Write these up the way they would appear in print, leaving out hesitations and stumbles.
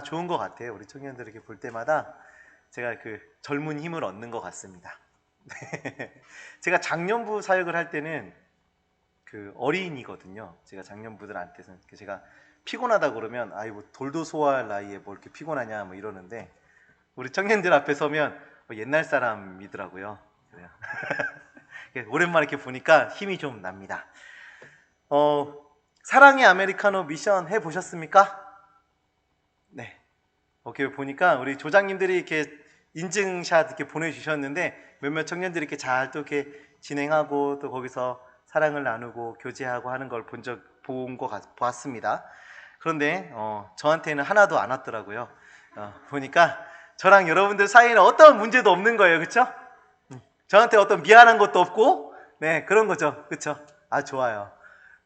좋은 것 같아요. 우리 청년들 이렇게 볼 때마다 제가 그 젊은 힘을 얻는 것 같습니다. 제가 작년부 사역을 할 때는 그 어린이거든요. 제가 작년부들한테는 제가 피곤하다 그러면 뭐 돌도 소화할 나이에 뭐 이렇게 피곤하냐 뭐 이러는데 우리 청년들 앞에 서면 뭐 옛날 사람이더라고요. 그래요. 오랜만에 이렇게 보니까 힘이 좀 납니다. 사랑의 아메리카노 미션 해 보셨습니까? 네. 오케이, 보니까 우리 조장님들이 이렇게 인증샷 이렇게 보내주셨는데 몇몇 청년들이 이렇게 잘 또 이렇게 진행하고 또 거기서 사랑을 나누고 교제하고 하는 걸 본 거 봤습니다. 그런데 저한테는 하나도 안 왔더라고요. 보니까 저랑 여러분들 사이에는 어떤 문제도 없는 거예요, 그렇죠? 저한테 어떤 미안한 것도 없고, 네, 그런 거죠, 그렇죠? 좋아요.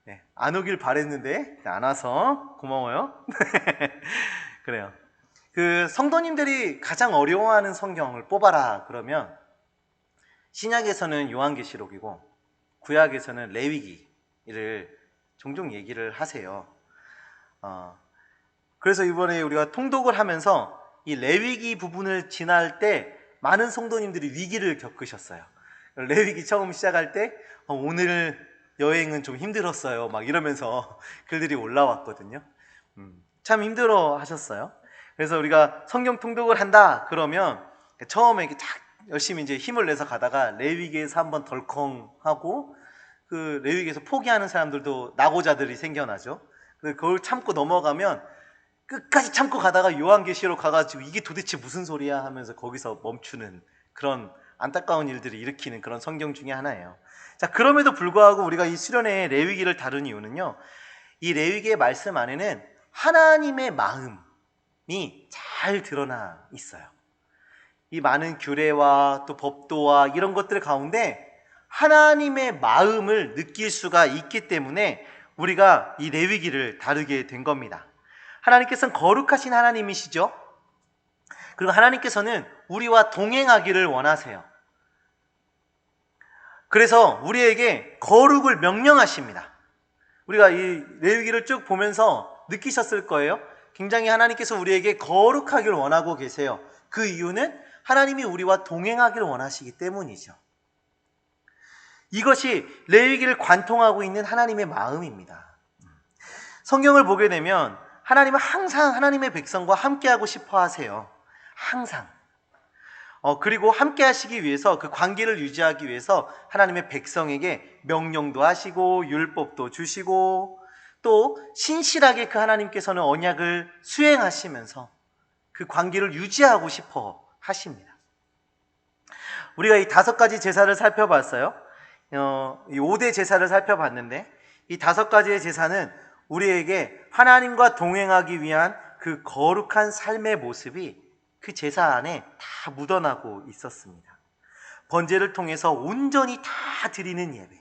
네, 안 오길 바랬는데 안 와서 고마워요. 그래요. 그 성도님들이 가장 어려워하는 성경을 뽑아라 그러면 신약에서는 요한계시록이고 구약에서는 레위기를 종종 얘기를 하세요. 그래서 이번에 우리가 통독을 하면서 이 레위기 부분을 지날 때 많은 성도님들이 위기를 겪으셨어요. 레위기 처음 시작할 때 오늘 여행은 좀 힘들었어요 막 이러면서 글들이 올라왔거든요. 참 힘들어 하셨어요. 그래서 우리가 성경 통독을 한다 그러면 처음에 이렇게 딱 열심히 이제 힘을 내서 가다가 레위기에서 한번 덜컹하고 그 레위기에서 포기하는 사람들도 낙오자들이 생겨나죠. 그걸 참고 넘어가면 끝까지 참고 가다가 요한계시록 가가지고 이게 도대체 무슨 소리야 하면서 거기서 멈추는 그런 안타까운 일들을 일으키는 그런 성경 중에 하나예요. 자, 그럼에도 불구하고 우리가 이 수련회 레위기를 다룬 이유는요, 이 레위기의 말씀 안에는 하나님의 마음이 잘 드러나 있어요. 이 많은 규례와 또 법도와 이런 것들 가운데 하나님의 마음을 느낄 수가 있기 때문에 우리가 이 레위기를 다루게 된 겁니다. 하나님께서는 거룩하신 하나님이시죠. 그리고 하나님께서는 우리와 동행하기를 원하세요. 그래서 우리에게 거룩을 명령하십니다. 우리가 이 레위기를 쭉 보면서 느끼셨을 거예요. 굉장히 하나님께서 우리에게 거룩하기를 원하고 계세요. 그 이유는 하나님이 우리와 동행하기를 원하시기 때문이죠. 이것이 레위기를 관통하고 있는 하나님의 마음입니다. 성경을 보게 되면 하나님은 항상 하나님의 백성과 함께하고 싶어 하세요. 항상. 그리고 함께 하시기 위해서 그 관계를 유지하기 위해서 하나님의 백성에게 명령도 하시고 율법도 주시고 또 신실하게 그 하나님께서는 언약을 수행하시면서 그 관계를 유지하고 싶어 하십니다. 우리가 이 5가지 제사를 살펴봤어요. 이 5대 제사를 살펴봤는데 이 5가지의 제사는 우리에게 하나님과 동행하기 위한 그 거룩한 삶의 모습이 그 제사 안에 다 묻어나고 있었습니다. 번제를 통해서 온전히 다 드리는 예배,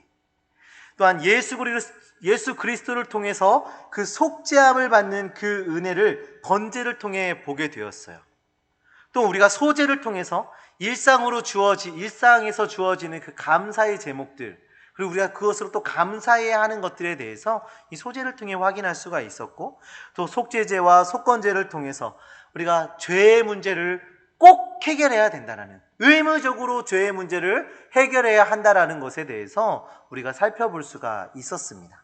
또한 예수 그리스도를 통해서 그 속죄함을 받는 그 은혜를 번제를 통해 보게 되었어요. 또 우리가 소제를 통해서 일상에서 주어지는 그 감사의 제목들, 그리고 우리가 그것으로 또 감사해야 하는 것들에 대해서 이 소제를 통해 확인할 수가 있었고, 또 속죄제와 속건제를 통해서 우리가 죄의 문제를 꼭 해결해야 된다는, 의무적으로 죄의 문제를 해결해야 한다는 것에 대해서 우리가 살펴볼 수가 있었습니다.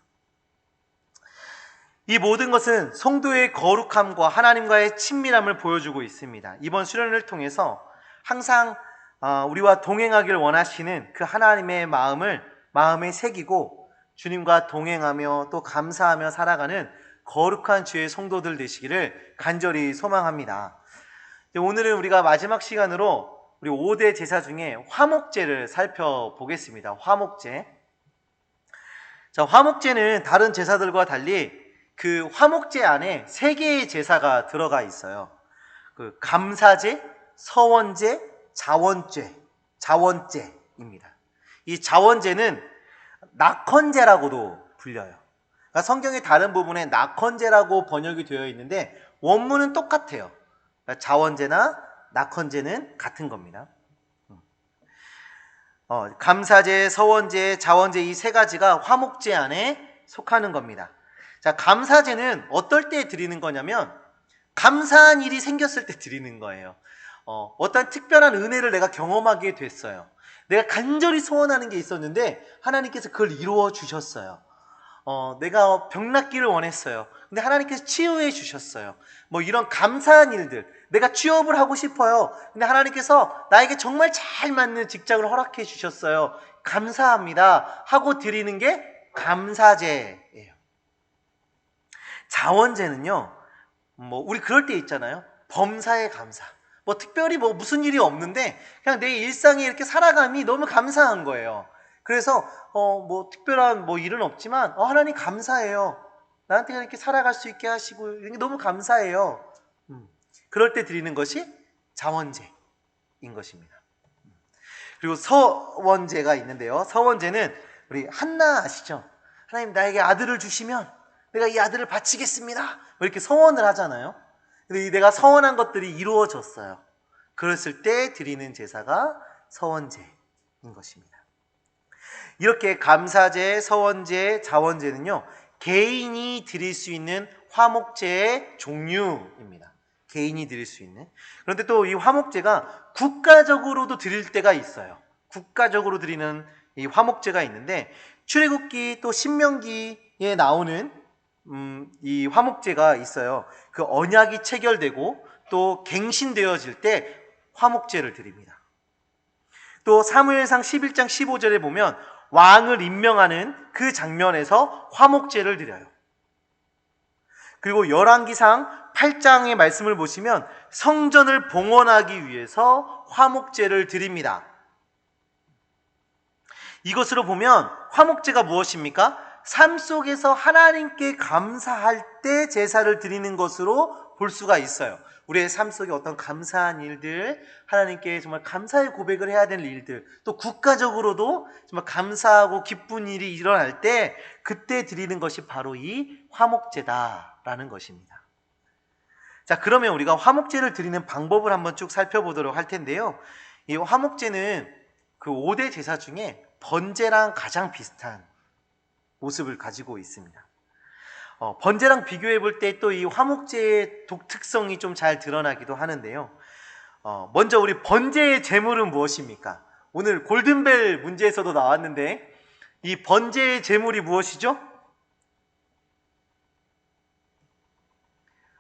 이 모든 것은 성도의 거룩함과 하나님과의 친밀함을 보여주고 있습니다. 이번 수련을 통해서 항상 우리와 동행하길 원하시는 그 하나님의 마음을 마음에 새기고 주님과 동행하며 또 감사하며 살아가는 거룩한 주의 성도들 되시기를 간절히 소망합니다. 오늘은 우리가 마지막 시간으로 우리 5대 제사 중에 화목제를 살펴보겠습니다. 화목제. 자, 화목제는 다른 제사들과 달리 그 화목제 안에 3개의 제사가 들어가 있어요. 그 감사제, 서원제, 자원제입니다. 이 자원제는 낙헌제라고도 불려요. 그러니까 성경의 다른 부분에 낙헌제라고 번역이 되어 있는데 원문은 똑같아요. 그러니까 자원제나 낙헌제는 같은 겁니다. 감사제, 서원제, 자원제 이 3가지가 화목제 안에 속하는 겁니다. 자, 감사제는 어떨 때 드리는 거냐면 감사한 일이 생겼을 때 드리는 거예요. 어떤 특별한 은혜를 내가 경험하게 됐어요. 내가 간절히 소원하는 게 있었는데 하나님께서 그걸 이루어 주셨어요. 내가 병 낫기를 원했어요. 근데 하나님께서 치유해 주셨어요. 뭐 이런 감사한 일들. 내가 취업을 하고 싶어요. 근데 하나님께서 나에게 정말 잘 맞는 직장을 허락해 주셨어요. 감사합니다. 하고 드리는 게 감사제예요. 자원제는요, 뭐 우리 그럴 때 있잖아요. 범사에 감사. 뭐 특별히 뭐 무슨 일이 없는데 그냥 내 일상에 이렇게 살아감이 너무 감사한 거예요. 그래서 뭐 특별한 뭐 일은 없지만 하나님 감사해요. 나한테 이렇게 살아갈 수 있게 하시고 이런 게 너무 감사해요. 그럴 때 드리는 것이 자원제인 것입니다. 그리고 서원제가 있는데요. 서원제는 우리 한나 아시죠? 하나님 나에게 아들을 주시면 내가 이 아들을 바치겠습니다. 뭐 이렇게 서원을 하잖아요. 근데 내가 서원한 것들이 이루어졌어요. 그랬을 때 드리는 제사가 서원제인 것입니다. 이렇게 감사제, 서원제, 자원제는요, 개인이 드릴 수 있는 화목제의 종류입니다. 개인이 드릴 수 있는. 그런데 또 이 화목제가 국가적으로도 드릴 때가 있어요. 국가적으로 드리는 이 화목제가 있는데, 출애굽기 또 신명기에 나오는 이 화목제가 있어요. 그 언약이 체결되고 또 갱신되어질 때 화목제를 드립니다. 또 사무엘상 11장 15절에 보면 왕을 임명하는 그 장면에서 화목제를 드려요. 그리고 열왕기상 8장의 말씀을 보시면 성전을 봉헌하기 위해서 화목제를 드립니다. 이것으로 보면 화목제가 무엇입니까? 삶 속에서 하나님께 감사할 때 제사를 드리는 것으로 볼 수가 있어요. 우리의 삶 속에 어떤 감사한 일들, 하나님께 정말 감사의 고백을 해야 되는 일들, 또 국가적으로도 정말 감사하고 기쁜 일이 일어날 때 그때 드리는 것이 바로 이 화목제다라는 것입니다. 자, 그러면 우리가 화목제를 드리는 방법을 한번 쭉 살펴보도록 할 텐데요. 이 화목제는 그 5대 제사 중에 번제랑 가장 비슷한 모습을 가지고 있습니다. 번제랑 비교해 볼 때 또 이 화목제의 독특성이 좀 잘 드러나기도 하는데요. 먼저 우리 번제의 제물은 무엇입니까? 오늘 골든벨 문제에서도 나왔는데 이 번제의 제물이 무엇이죠?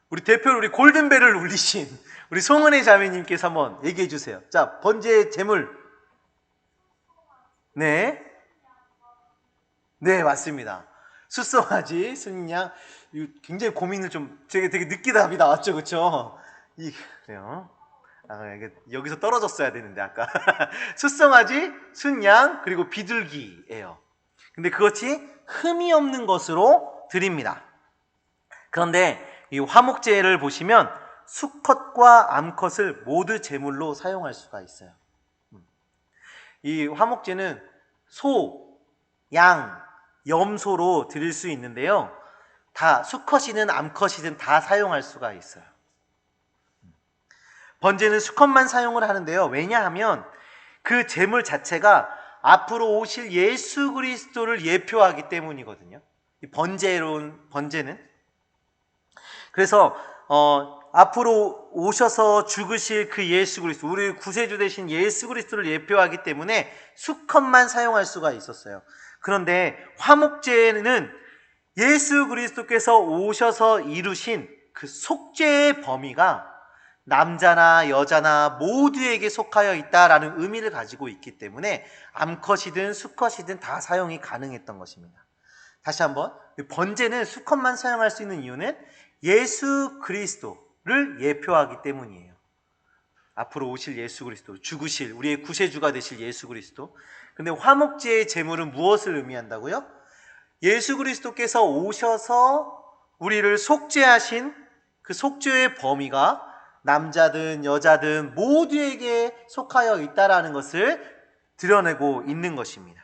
우리 대표로 우리 골든벨을 울리신 우리 송은혜 자매님께서 한번 얘기해 주세요. 자, 번제의 제물. 네. 네, 맞습니다. 숫송아지, 순양. 굉장히 고민을 좀 되게 늦게 답이 나왔죠, 그렇죠? 그래요. 이게 여기서 떨어졌어야 되는데 아까 숫송아지, 순양, 그리고 비둘기예요. 근데 그것이 흠이 없는 것으로 드립니다. 그런데 이 화목제를 보시면 수컷과 암컷을 모두 제물로 사용할 수가 있어요. 이 화목제는 소, 양, 염소로 드릴 수 있는데요. 다 수컷이든 암컷이든 다 사용할 수가 있어요. 번제는 수컷만 사용을 하는데요. 왜냐하면 그 제물 자체가 앞으로 오실 예수 그리스도를 예표하기 때문이거든요. 이 번제는 그래서 앞으로 오셔서 죽으실 그 예수 그리스도, 우리 구세주 되신 예수 그리스도를 예표하기 때문에 수컷만 사용할 수가 있었어요. 그런데 화목제는 예수 그리스도께서 오셔서 이루신 그 속죄의 범위가 남자나 여자나 모두에게 속하여 있다라는 의미를 가지고 있기 때문에 암컷이든 수컷이든 다 사용이 가능했던 것입니다. 다시 한번, 번제는 수컷만 사용할 수 있는 이유는 예수 그리스도를 예표하기 때문이에요. 앞으로 오실 예수 그리스도, 죽으실 우리의 구세주가 되실 예수 그리스도. 근데 화목제의 제물은 무엇을 의미한다고요? 예수 그리스도께서 오셔서 우리를 속죄하신 그 속죄의 범위가 남자든 여자든 모두에게 속하여 있다라는 것을 드러내고 있는 것입니다.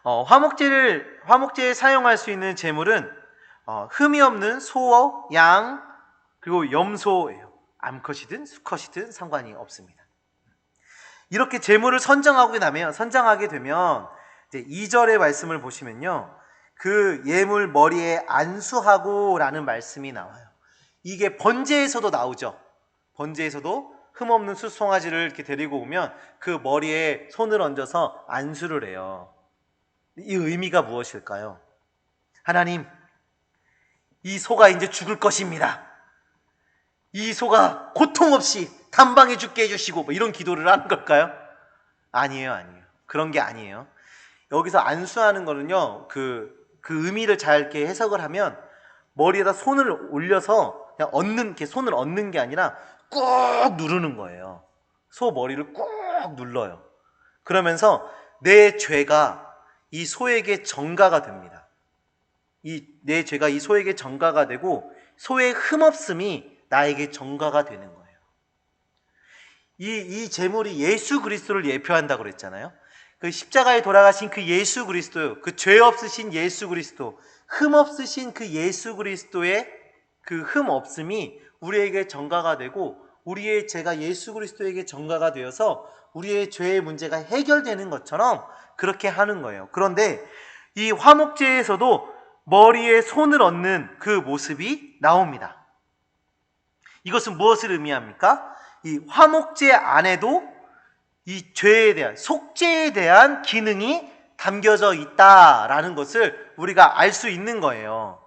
화목제에 사용할 수 있는 제물은 흠이 없는 소, 양, 그리고 염소예요. 암컷이든 수컷이든 상관이 없습니다. 이렇게 제물을 선정하게 되면 이제 2절의 말씀을 보시면요, 그 예물 머리에 안수하고 라는 말씀이 나와요. 이게 번제에서도 나오죠. 번제에서도 흠없는 숫송아지를 이렇게 데리고 오면 그 머리에 손을 얹어서 안수를 해요. 이 의미가 무엇일까요? 하나님, 이 소가 이제 죽을 것입니다. 이 소가 고통 없이 단방에 죽게 해주시고 뭐 이런 기도를 하는 걸까요? 아니에요, 아니에요. 그런 게 아니에요. 여기서 안수하는 거는요, 그 의미를 잘 이렇게 해석을 하면 머리에다 손을 올려서 그냥 이렇게 손을 얹는 게 아니라 꾹 누르는 거예요. 소 머리를 꾹 눌러요. 그러면서 내 죄가 이 소에게 전가가 됩니다. 내 죄가 이 소에게 전가가 되고 소의 흠없음이 나에게 전가가 되는 거예요. 이 제물이 예수 그리스도를 예표한다고 그랬잖아요. 그 십자가에 돌아가신 그 예수 그리스도, 그 죄 없으신 예수 그리스도, 흠 없으신 그 예수 그리스도의 그 흠 없음이 우리에게 전가가 되고 우리의 죄가 예수 그리스도에게 전가가 되어서 우리의 죄의 문제가 해결되는 것처럼 그렇게 하는 거예요. 그런데 이 화목제에서도 머리에 손을 얹는 그 모습이 나옵니다. 이것은 무엇을 의미합니까? 이 화목제 안에도 이 죄에 대한, 속죄에 대한 기능이 담겨져 있다라는 것을 우리가 알 수 있는 거예요.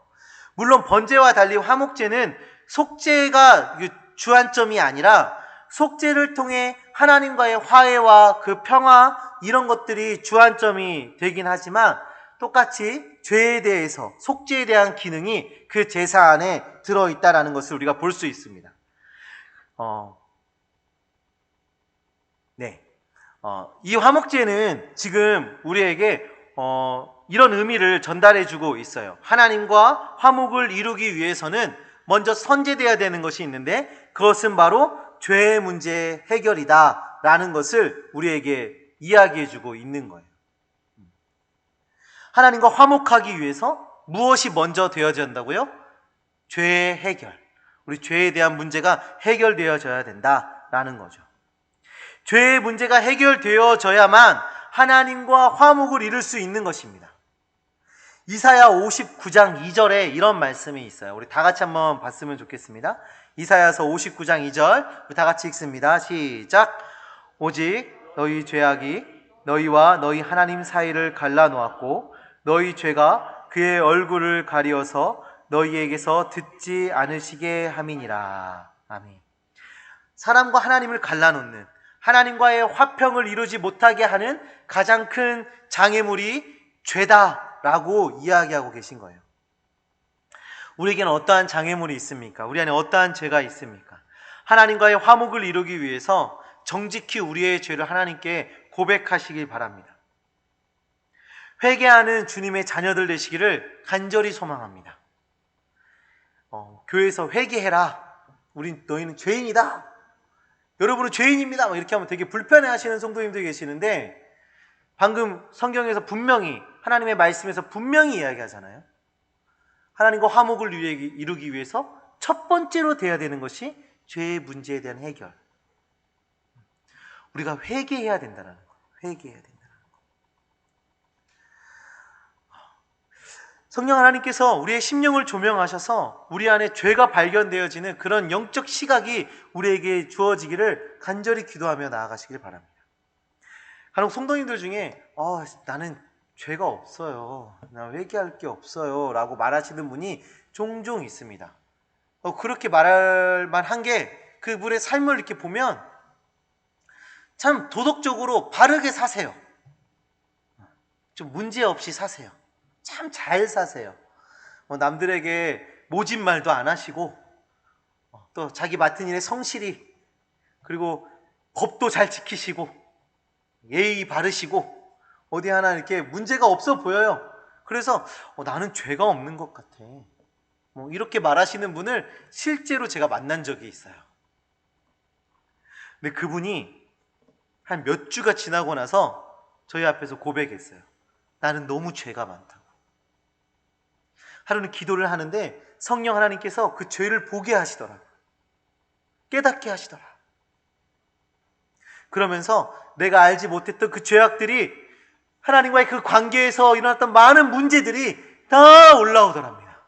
물론 번제와 달리 화목제는 속죄가 주안점이 아니라 속죄를 통해 하나님과의 화해와 그 평화 이런 것들이 주안점이 되긴 하지만 똑같이 죄에 대해서 속죄에 대한 기능이 그 제사 안에 들어있다라는 것을 우리가 볼 수 있습니다. 이 화목제는 지금 우리에게 이런 의미를 전달해주고 있어요. 하나님과 화목을 이루기 위해서는 먼저 선제되어야 되는 것이 있는데 그것은 바로 죄의 문제 해결이다 라는 것을 우리에게 이야기해주고 있는 거예요. 하나님과 화목하기 위해서 무엇이 먼저 되어져야 한다고요? 죄의 해결. 우리 죄에 대한 문제가 해결되어져야 된다라는 거죠. 죄의 문제가 해결되어져야만 하나님과 화목을 이룰 수 있는 것입니다. 이사야 59장 2절에 이런 말씀이 있어요. 우리 다 같이 한번 봤으면 좋겠습니다. 이사야서 59장 2절 우리 다 같이 읽습니다. 시작. 오직 너희 죄악이 너희와 너희 하나님 사이를 갈라놓았고 너희 죄가 그의 얼굴을 가리어서 너희에게서 듣지 않으시게 함이니라. 아멘. 사람과 하나님을 갈라놓는, 하나님과의 화평을 이루지 못하게 하는 가장 큰 장애물이 죄다라고 이야기하고 계신 거예요. 우리에게는 어떠한 장애물이 있습니까? 우리 안에 어떠한 죄가 있습니까? 하나님과의 화목을 이루기 위해서 정직히 우리의 죄를 하나님께 고백하시길 바랍니다. 회개하는 주님의 자녀들 되시기를 간절히 소망합니다. 교회에서 회개해라. 너희는 죄인이다. 여러분은 죄인입니다. 이렇게 하면 되게 불편해 하시는 성도님들이 계시는데 방금 성경에서 분명히 하나님의 말씀에서 분명히 이야기하잖아요. 하나님과 화목을 이루기 위해서 첫 번째로 돼야 되는 것이 죄의 문제에 대한 해결. 우리가 회개해야 된다는 거예요. 회개해야 된다는 거예요. 성령 하나님께서 우리의 심령을 조명하셔서 우리 안에 죄가 발견되어지는 그런 영적 시각이 우리에게 주어지기를 간절히 기도하며 나아가시길 바랍니다. 간혹 성도님들 중에 나는 죄가 없어요. 나 회개할 게 없어요. 라고 말하시는 분이 종종 있습니다. 그렇게 말할 만한 게 그분의 삶을 이렇게 보면 참 도덕적으로 바르게 사세요. 좀 문제 없이 사세요. 참 잘 사세요. 남들에게 모진 말도 안 하시고 또 자기 맡은 일에 성실히 그리고 법도 잘 지키시고 예의 바르시고 어디 하나 이렇게 문제가 없어 보여요. 그래서 나는 죄가 없는 것 같아. 이렇게 말하시는 분을 실제로 제가 만난 적이 있어요. 근데 그분이 한 몇 주가 지나고 나서 저희 앞에서 고백했어요. 나는 너무 죄가 많다고. 하루는 기도를 하는데 성령 하나님께서 그 죄를 보게 하시더라고요. 깨닫게 하시더라. 그러면서 내가 알지 못했던 그 죄악들이 하나님과의 그 관계에서 일어났던 많은 문제들이 다 올라오더랍니다.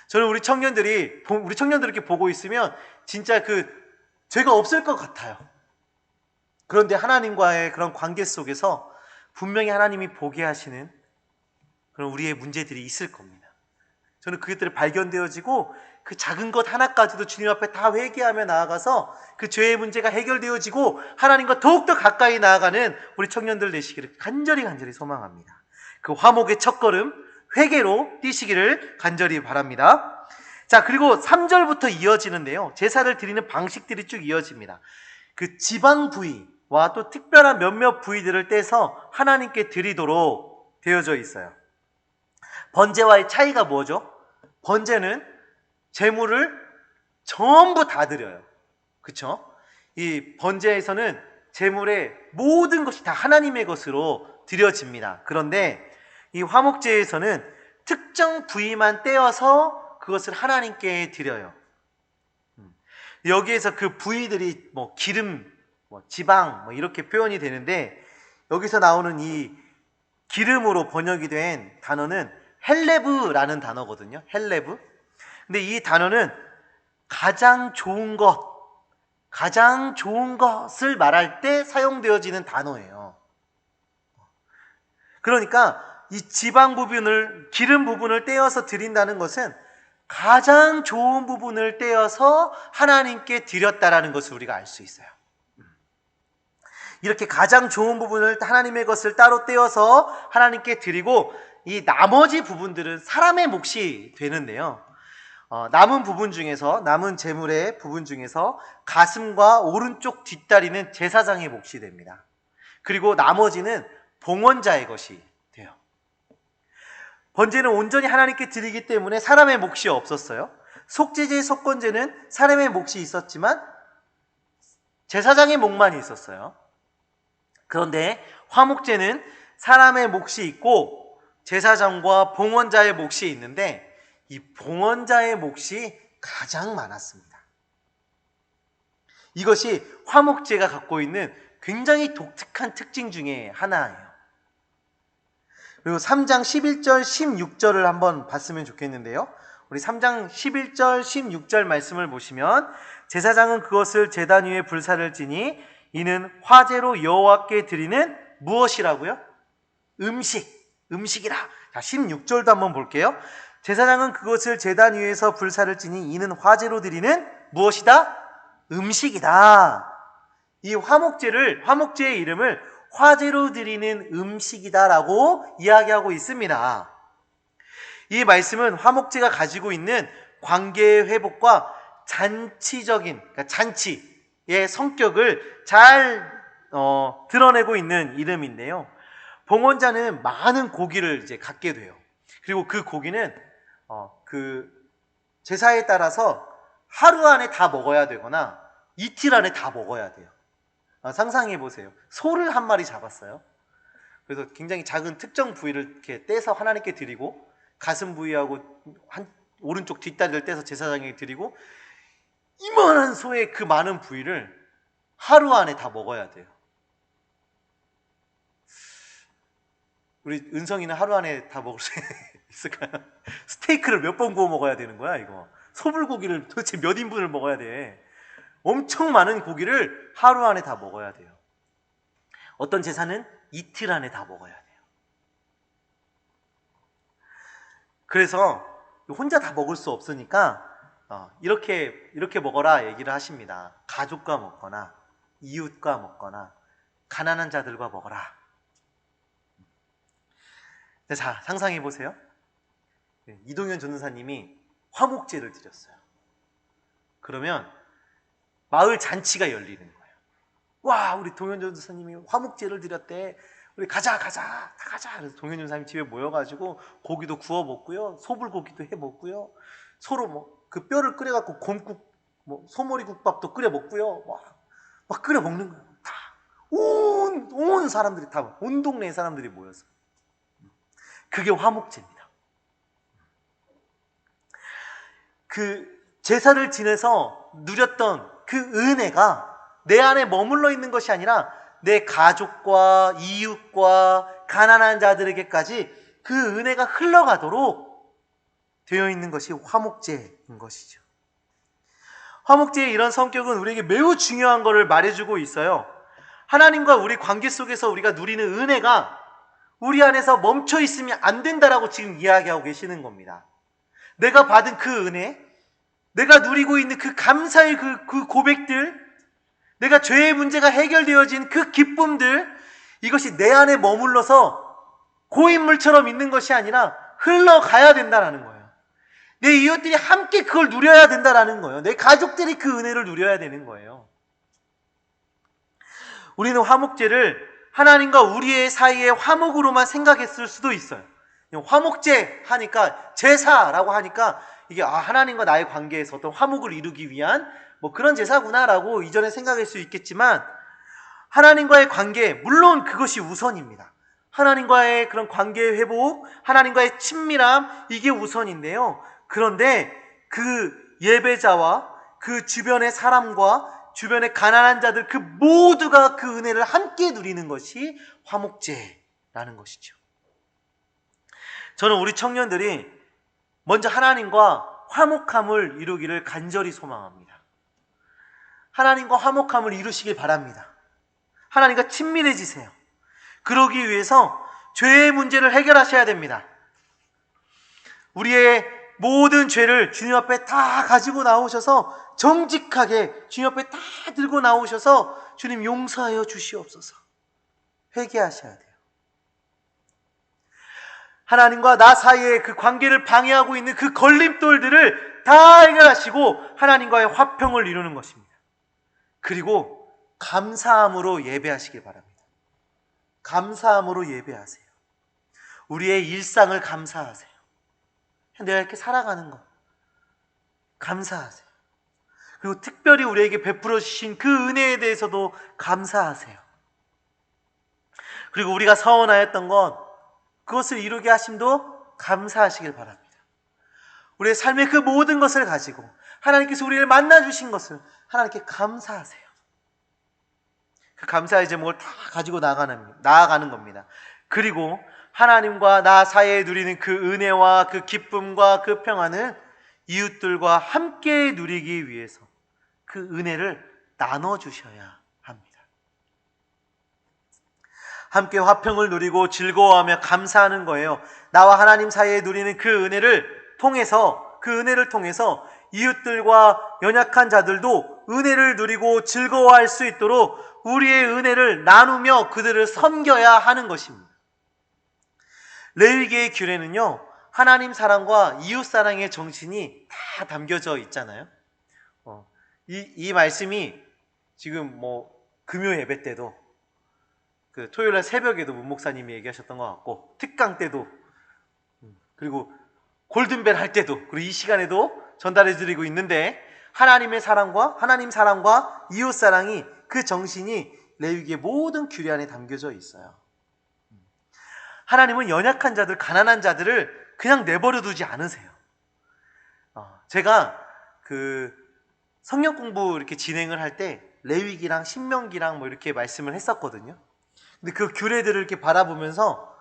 저는 우리 청년들이 이렇게 보고 있으면 진짜 죄가 없을 것 같아요. 그런데 하나님과의 그런 관계 속에서 분명히 하나님이 보게 하시는 그런 우리의 문제들이 있을 겁니다. 저는 그것들이 발견되어지고 그 작은 것 하나까지도 주님 앞에 다 회개하며 나아가서 그 죄의 문제가 해결되어지고 하나님과 더욱더 가까이 나아가는 우리 청년들 되시기를 간절히 소망합니다. 그 화목의 첫걸음 회개로 뛰시기를 간절히 바랍니다. 자, 그리고 3절부터 이어지는데요, 제사를 드리는 방식들이 쭉 이어집니다. 그 지방 부위와 또 특별한 몇몇 부위들을 떼서 하나님께 드리도록 되어져 있어요. 번제와의 차이가 뭐죠? 번제는 제물을 전부 다 드려요. 그쵸? 이 번제에서는 제물의 모든 것이 다 하나님의 것으로 드려집니다. 그런데 이 화목제에서는 특정 부위만 떼어서 그것을 하나님께 드려요. 여기에서 그 부위들이 기름, 지방 이렇게 표현이 되는데, 여기서 나오는 이 기름으로 번역이 된 단어는 헬레브라는 단어거든요. 헬레브. 근데 이 단어는 가장 좋은 것을 말할 때 사용되어지는 단어예요. 그러니까 이 지방 부분을, 기름 부분을 떼어서 드린다는 것은 가장 좋은 부분을 떼어서 하나님께 드렸다라는 것을 우리가 알 수 있어요. 이렇게 가장 좋은 부분을, 하나님의 것을 따로 떼어서 하나님께 드리고, 이 나머지 부분들은 사람의 몫이 되는데요, 남은 제물의 부분 중에서 가슴과 오른쪽 뒷다리는 제사장의 몫이 됩니다. 그리고 나머지는 봉헌자의 것이 돼요. 번제는 온전히 하나님께 드리기 때문에 사람의 몫이 없었어요. 속죄제, 속건제는 사람의 몫이 있었지만 제사장의 몫만 있었어요. 그런데 화목제는 사람의 몫이 있고 제사장과 봉헌자의 몫이 있는데, 이 봉헌자의 몫이 가장 많았습니다. 이것이 화목제가 갖고 있는 굉장히 독특한 특징 중에 하나예요. 그리고 3장 11절 16절을 한번 봤으면 좋겠는데요, 우리 3장 11절 16절 말씀을 보시면, 제사장은 그것을 제단 위에 불사를 지니 이는 화제로 여호와께 드리는 무엇이라고요? 음식이라. 자, 16절도 한번 볼게요. 제사장은 그것을 제단 위에서 불사를 지니 이는 화제로 드리는 무엇이다? 음식이다. 이 화목제의 이름을 화제로 드리는 음식이다라고 이야기하고 있습니다. 이 말씀은 화목제가 가지고 있는 관계의 회복과 잔치의 성격을 잘 드러내고 있는 이름인데요, 봉헌자는 많은 고기를 이제 갖게 돼요. 그리고 그 고기는 그 제사에 따라서 하루 안에 다 먹어야 되거나 이틀 안에 다 먹어야 돼요. 상상해 보세요. 소를 한 마리 잡았어요. 그래서 굉장히 작은 특정 부위를 이렇게 떼서 하나님께 드리고, 가슴 부위하고 오른쪽 뒷다리를 떼서 제사장에게 드리고, 이만한 소의 그 많은 부위를 하루 안에 다 먹어야 돼요. 우리 은성이는 하루 안에 다 먹을 수 있을까요? 스테이크를 몇 번 구워 먹어야 되는 거야, 이거? 소불고기를 도대체 몇 인분을 먹어야 돼? 엄청 많은 고기를 하루 안에 다 먹어야 돼요. 어떤 제사는 이틀 안에 다 먹어야 돼요. 그래서 혼자 다 먹을 수 없으니까 이렇게 먹어라 얘기를 하십니다. 가족과 먹거나 이웃과 먹거나 가난한 자들과 먹어라. 자, 상상해 보세요. 이동현 전도사님이 화목제를 드렸어요. 그러면 마을 잔치가 열리는 거예요. 와, 우리 동현 전도사님이 화목제를 드렸대. 우리 가자 다 가자. 그래서 동현 전도사님 집에 모여가지고 고기도 구워 먹고요, 소불고기도 해 먹고요, 서로 그 뼈를 끓여갖고 곰국, 소머리 국밥도 끓여 먹고요, 막 끓여 먹는 거예요. 다 온 사람들이, 다 온 동네 사람들이 모여서. 그게 화목제입니다. 그 제사를 지내서 누렸던 그 은혜가 내 안에 머물러 있는 것이 아니라 내 가족과 이웃과 가난한 자들에게까지 그 은혜가 흘러가도록 되어 있는 것이 화목제인 것이죠. 화목제의 이런 성격은 우리에게 매우 중요한 것을 말해주고 있어요. 하나님과 우리 관계 속에서 우리가 누리는 은혜가 우리 안에서 멈춰 있으면 안 된다라고 지금 이야기하고 계시는 겁니다. 내가 받은 그 은혜, 내가 누리고 있는 그 감사의 그 고백들, 내가 죄의 문제가 해결되어진 그 기쁨들, 이것이 내 안에 머물러서 고인물처럼 있는 것이 아니라 흘러가야 된다는 거예요. 내 이웃들이 함께 그걸 누려야 된다는 거예요. 내 가족들이 그 은혜를 누려야 되는 거예요. 우리는 화목제를 하나님과 우리의 사이의 화목으로만 생각했을 수도 있어요. 화목제 하니까, 제사라고 하니까 이게 하나님과 나의 관계에서 어떤 화목을 이루기 위한 그런 제사구나라고 이전에 생각할 수 있겠지만, 하나님과의 관계, 물론 그것이 우선입니다. 하나님과의 그런 관계 회복, 하나님과의 친밀함, 이게 우선인데요. 그런데 그 예배자와 그 주변의 사람과 주변의 가난한 자들, 그 모두가 그 은혜를 함께 누리는 것이 화목제라는 것이죠. 저는 우리 청년들이 먼저 하나님과 화목함을 이루기를 간절히 소망합니다. 하나님과 화목함을 이루시길 바랍니다. 하나님과 친밀해지세요. 그러기 위해서 죄의 문제를 해결하셔야 됩니다. 우리의 모든 죄를 주님 앞에 다 가지고 나오셔서 정직하게 주님 앞에 다 들고 나오셔서 주님 용서하여 주시옵소서 회개하셔야 돼요. 하나님과 나 사이에 그 관계를 방해하고 있는 그 걸림돌들을 다 해결하시고 하나님과의 화평을 이루는 것입니다. 그리고 감사함으로 예배하시길 바랍니다. 감사함으로 예배하세요. 우리의 일상을 감사하세요. 내가 이렇게 살아가는 것 감사하세요. 그리고 특별히 우리에게 베풀어 주신 그 은혜에 대해서도 감사하세요. 그리고 우리가 서원하였던 것, 그것을 이루게 하심도 감사하시길 바랍니다. 우리의 삶의 그 모든 것을 가지고 하나님께서 우리를 만나 주신 것을 하나님께 감사하세요. 그 감사의 제목을 다 가지고 나아가는 겁니다. 그리고 하나님과 나 사이에 누리는 그 은혜와 그 기쁨과 그 평안을 이웃들과 함께 누리기 위해서 그 은혜를 나눠주셔야 합니다. 함께 화평을 누리고 즐거워하며 감사하는 거예요. 나와 하나님 사이에 누리는 그 은혜를 통해서 이웃들과 연약한 자들도 은혜를 누리고 즐거워할 수 있도록 우리의 은혜를 나누며 그들을 섬겨야 하는 것입니다. 레위기의 규례는요, 하나님 사랑과 이웃 사랑의 정신이 다 담겨져 있잖아요. 이 말씀이 지금 금요 예배 때도 그 토요일날 새벽에도 문 목사님이 얘기하셨던 것 같고, 특강 때도, 그리고 골든벨 할 때도, 그리고 이 시간에도 전달해드리고 있는데, 하나님 사랑과 이웃 사랑이, 그 정신이 레위기의 모든 규례 안에 담겨져 있어요. 하나님은 연약한 자들, 가난한 자들을 그냥 내버려 두지 않으세요. 제가 그 성경 공부 이렇게 진행을 할 때 레위기랑 신명기랑 이렇게 말씀을 했었거든요. 근데 그 규례들을 이렇게 바라보면서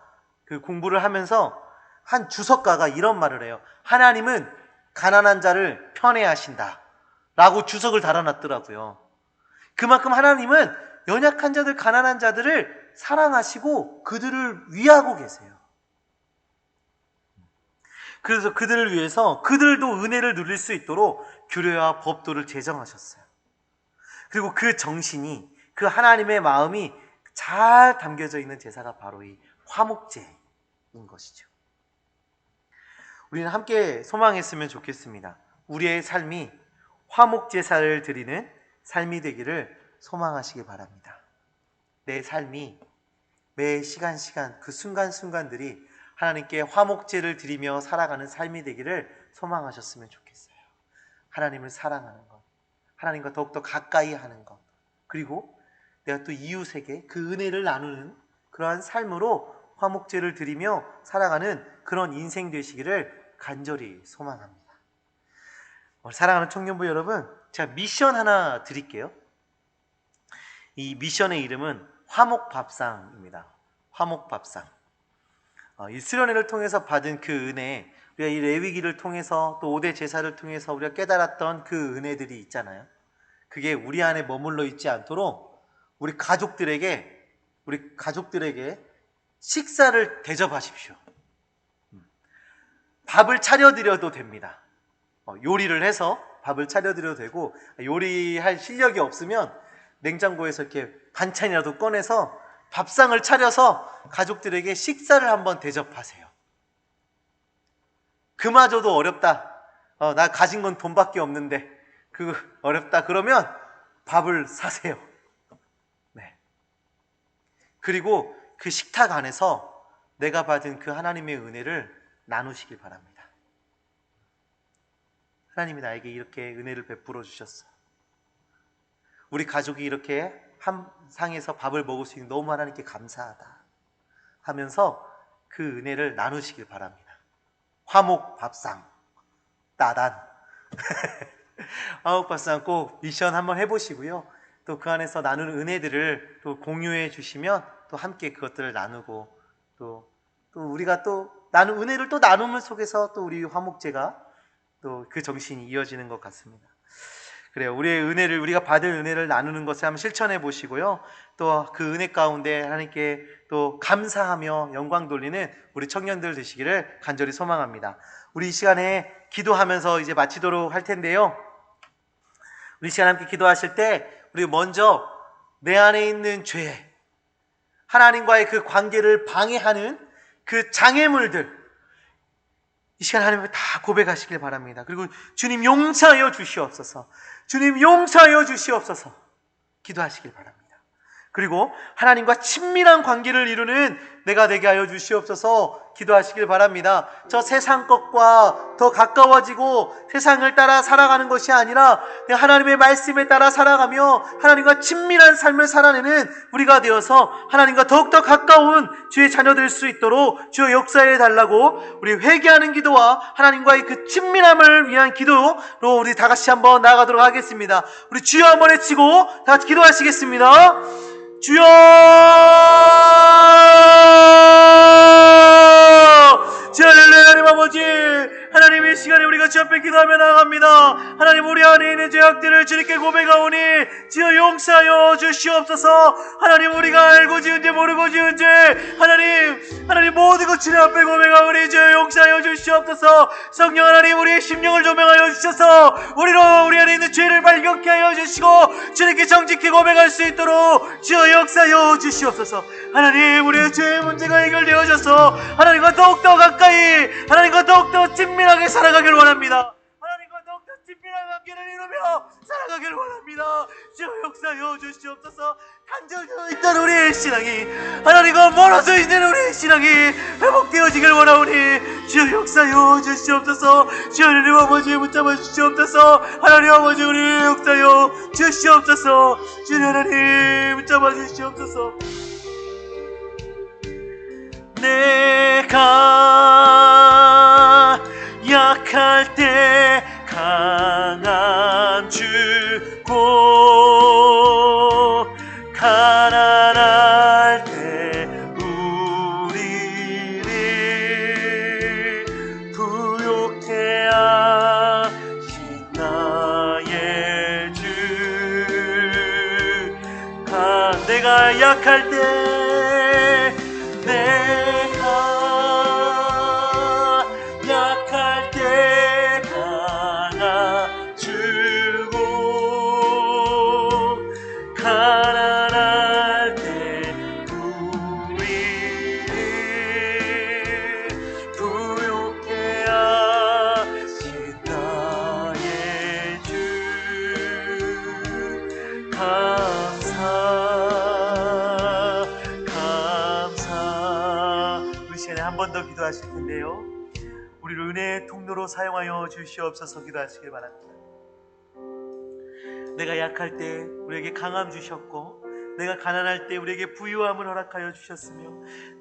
그 공부를 하면서 한 주석가가 이런 말을 해요. 하나님은 가난한 자를 편애하신다 라고 주석을 달아놨더라고요. 그만큼 하나님은 연약한 자들, 가난한 자들을 사랑하시고 그들을 위하고 계세요. 그래서 그들을 위해서 그들도 은혜를 누릴 수 있도록 규례와 법도를 제정하셨어요. 그리고 그 정신이, 그 하나님의 마음이 잘 담겨져 있는 제사가 바로 이 화목제인 것이죠. 우리는 함께 소망했으면 좋겠습니다. 우리의 삶이 화목제사를 드리는 삶이 되기를 소망하시기 바랍니다. 내 삶이 매 시간 그 순간순간들이 하나님께 화목제를 드리며 살아가는 삶이 되기를 소망하셨으면 좋겠어요. 하나님을 사랑하는 것, 하나님과 더욱더 가까이 하는 것, 그리고 내가 또 이웃에게 그 은혜를 나누는 그러한 삶으로 화목제를 드리며 살아가는 그런 인생 되시기를 간절히 소망합니다. 사랑하는 청년부 여러분, 제가 미션 하나 드릴게요. 이 미션의 이름은 화목밥상입니다. 화목밥상. 이 수련회를 통해서 받은 그 은혜, 우리가 이 레위기를 통해서 또 5대 제사를 통해서 우리가 깨달았던 그 은혜들이 있잖아요. 그게 우리 안에 머물러 있지 않도록 우리 가족들에게 식사를 대접하십시오. 밥을 차려드려도 됩니다. 요리를 해서 밥을 차려드려도 되고, 요리할 실력이 없으면 냉장고에서 이렇게 반찬이라도 꺼내서 밥상을 차려서 가족들에게 식사를 한번 대접하세요. 그마저도 어렵다. 나 가진 건 돈밖에 없는데 어렵다. 그러면 밥을 사세요. 네. 그리고 그 식탁 안에서 내가 받은 그 하나님의 은혜를 나누시길 바랍니다. 하나님이 나에게 이렇게 은혜를 베풀어 주셨어. 우리 가족이 이렇게 한 상에서 밥을 먹을 수 있는 너무 하나님께 감사하다 하면서 그 은혜를 나누시길 바랍니다. 화목 밥상 따단 화목 밥상 꼭 미션 한번 해보시고요. 또 그 안에서 나누는 은혜들을 또 공유해 주시면 또 함께 그것들을 나누고 또 우리가 또 나눈 은혜를 또 나눔을 속에서 또 우리 화목제가 또 그 정신이 이어지는 것 같습니다. 그래요. 우리가 받은 은혜를 나누는 것을 한번 실천해 보시고요. 또 그 은혜 가운데 하나님께 또 감사하며 영광 돌리는 우리 청년들 되시기를 간절히 소망합니다. 우리 이 시간에 기도하면서 이제 마치도록 할 텐데요. 우리 시간 함께 기도하실 때 우리 먼저 내 안에 있는 죄, 하나님과의 그 관계를 방해하는 그 장애물들, 이 시간 하나님께 다 고백하시길 바랍니다. 그리고 주님 용서하여 주시옵소서, 주님 용서하여 주시옵소서 기도하시길 바랍니다. 그리고 하나님과 친밀한 관계를 이루는 내가 되게 하여 주시옵소서 기도하시길 바랍니다. 저 세상 것과 더 가까워지고 세상을 따라 살아가는 것이 아니라 하나님의 말씀에 따라 살아가며 하나님과 친밀한 삶을 살아내는 우리가 되어서 하나님과 더욱더 가까운 주의 자녀 될 수 있도록 주여 역사해 달라고 우리 회개하는 기도와 하나님과의 그 친밀함을 위한 기도로 우리 다 같이 한번 나아가도록 하겠습니다. 우리 주여 한번 외치고 다 같이 기도하시겠습니다. 주여, 하나님 아버지, 하나님의 시간에 우리가 주 앞에 기도하며 나아갑니다. 하나님, 우리 안에 있는 죄악들을 주님께 고백하오니 주여 용서하여 주시옵소서. 하나님, 우리가 알고 지은 죄 모르고 지은 죄 하나님 모든 것 주님 앞에 고백하오니 주여 용서하여 주시옵소서. 성령 하나님, 우리의 심령을 조명하여 주셔서 우리 안에 있는 죄를 발견케 하여 주시고 주님께 정직히 고백할 수 있도록 주여 역사하여 주시옵소서. 하나님, 우리의 죄의 문제가 해결되어져서 하나님과 더욱더 가까이, 하나님과 더욱더 친밀하게 살아가길 원합니다. 하나님과 더욱더 친밀한 관계를 이루며 살아가길 원합니다. 주여 역사하여 주시옵소서. 단절되어 있던 우리의 신앙이, 하나님과 멀어져 있는 우리의 신앙이 회복되어지길 원하오니 주여 역사하여 주시옵소서. 주여 하나님 아버지 붙잡아 주시옵소서. 하나님 아버지 우리 역사하여 주시옵소서. 주여 하나님 붙잡아 주시옵소서. 내가 약할 때 강한 주고 가난할 때 우리를 부욕해 하신 나의 주. 내가 약할 때 기도하실 텐데요. 우리를 은혜의 통로로 사용하여 주시옵소서 기도하시길 바랍니다. 내가 약할 때 우리에게 강함 주셨고, 내가 가난할 때 우리에게 부유함을 허락하여 주셨으며,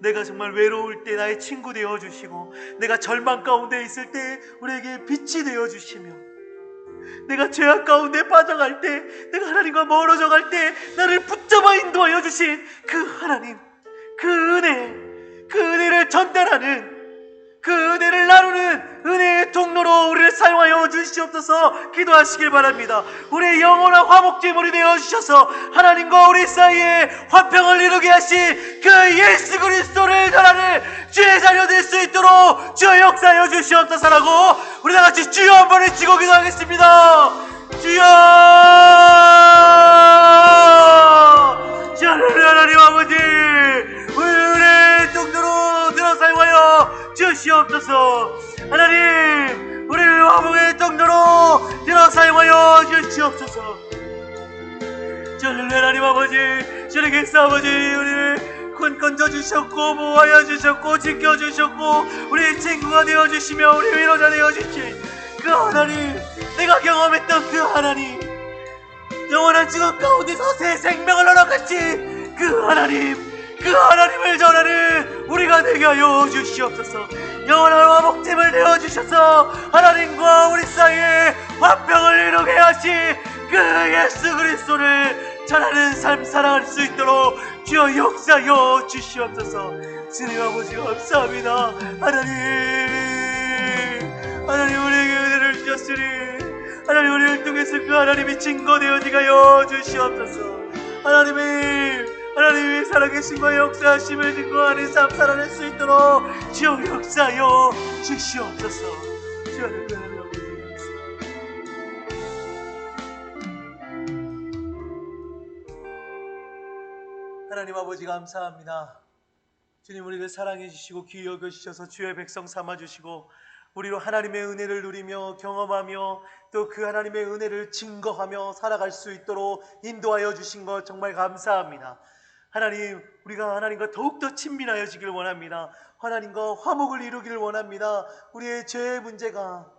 내가 정말 외로울 때 나의 친구 되어 주시고, 내가 절망 가운데 있을 때 우리에게 빛이 되어 주시며, 내가 죄악 가운데 빠져갈 때, 내가 하나님과 멀어져 갈 때 나를 붙잡아 인도하여 주신 그 하나님, 그 은혜를 전달하는 그 은혜를 나누는 은혜의 통로로 우리를 사용하여 주시옵소서. 기도하시길 바랍니다. 우리의 영원한 화목제물이 되어주셔서 하나님과 우리 사이에 화평을 이루게 하신 그 예수 그리스도를 전하는 주의 자녀 될 수 있도록 주여 역사하여 주시옵소서라고 우리 다같이 주여 한번 외치고 기도하겠습니다. 주여! 하나님 아버지, 우리의 통로로 들어 사용하여 주시옵소서. 하나님, 우리를 화목의 통로로 들어 사용하여 주시옵소서. 저는 하나님 아버지, 주님께서 아버지 우리를 건져주셨고 보호하여 주셨고 지켜주셨고 우리의 친구가 되어주시며 우리 위로자 되어주신 그 하나님, 내가 경험했던 그 하나님, 영원한 지금 가운데서 새 생명을 허락하신 그 하나님을 전하는 우리가 되게 하여 주시옵소서. 영원한 화목제물 되어주셔서 하나님과 우리 사이에 화평을 이루게 하신 그 예수 그리스도를 전하는 삶 살아갈 수 있도록 주여 역사하여 주시옵소서. 주님 아버지 감사합니다. 하나님 우리에게 은혜를 주셨으니 하나님 우리를 통해서 그 하나님이 증거되어지게 하여 주시옵소서. 하나님이 살아계신과 역사하심을 증거하는 삶 살아낼 수 있도록 주여 역사하여 주시옵소서. 주여 하나님 아버지 하나님 아버지 감사합니다. 주님 우리를 사랑해 주시고 귀히 여겨 주셔서 주의 백성 삼아 주시고 우리로 하나님의 은혜를 누리며 경험하며 또 그 하나님의 은혜를 증거하며 살아갈 수 있도록 인도하여 주신 것 정말 감사합니다. 하나님, 우리가 하나님과 더욱더 친밀하여지길 원합니다. 하나님과 화목을 이루기를 원합니다. 우리의 죄의 문제가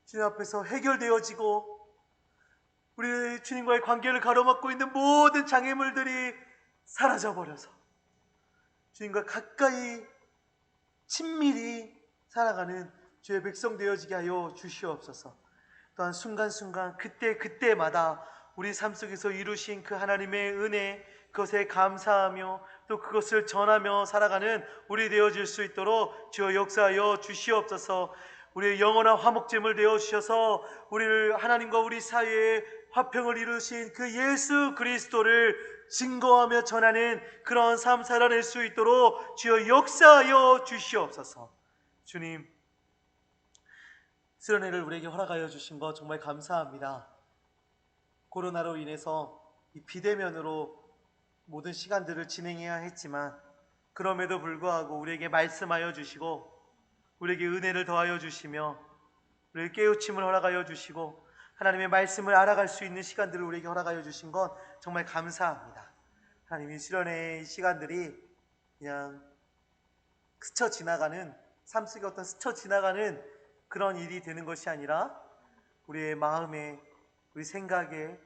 주님 앞에서 해결되어지고 우리 주님과의 관계를 가로막고 있는 모든 장애물들이 사라져버려서 주님과 가까이 친밀히 살아가는 주의 백성 되어지게 하여 주시옵소서. 또한 순간순간 그때마다 우리 삶 속에서 이루신 그 하나님의 은혜, 그것에 감사하며 또 그것을 전하며 살아가는 우리 되어질 수 있도록 주여 역사하여 주시옵소서. 우리의 영원한 화목제물 되어주셔서 우리를 하나님과 우리 사이에 화평을 이루신 그 예수 그리스도를 증거하며 전하는 그런 삶 살아낼 수 있도록 주여 역사하여 주시옵소서. 주님, 수련회를 우리에게 허락하여 주신 것 정말 감사합니다. 코로나로 인해서 이 비대면으로 모든 시간들을 진행해야 했지만 그럼에도 불구하고 우리에게 말씀하여 주시고 우리에게 은혜를 더하여 주시며 우리에게 깨우침을 허락하여 주시고 하나님의 말씀을 알아갈 수 있는 시간들을 우리에게 허락하여 주신 것 정말 감사합니다. 하나님의 수련회의 시간들이 그냥 스쳐 지나가는 삶 속에 어떤 스쳐 지나가는 그런 일이 되는 것이 아니라 우리의 마음에 우리 생각에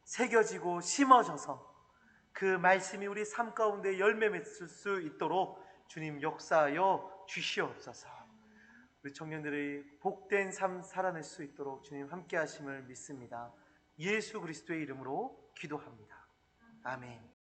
새겨지고 심어져서 그 말씀이 우리 삶 가운데 열매 맺을 수 있도록 주님 역사하여 주시옵소서. 우리 청년들의 복된 삶 살아낼 수 있도록 주님 함께 하심을 믿습니다. 예수 그리스도의 이름으로 기도합니다. 아멘.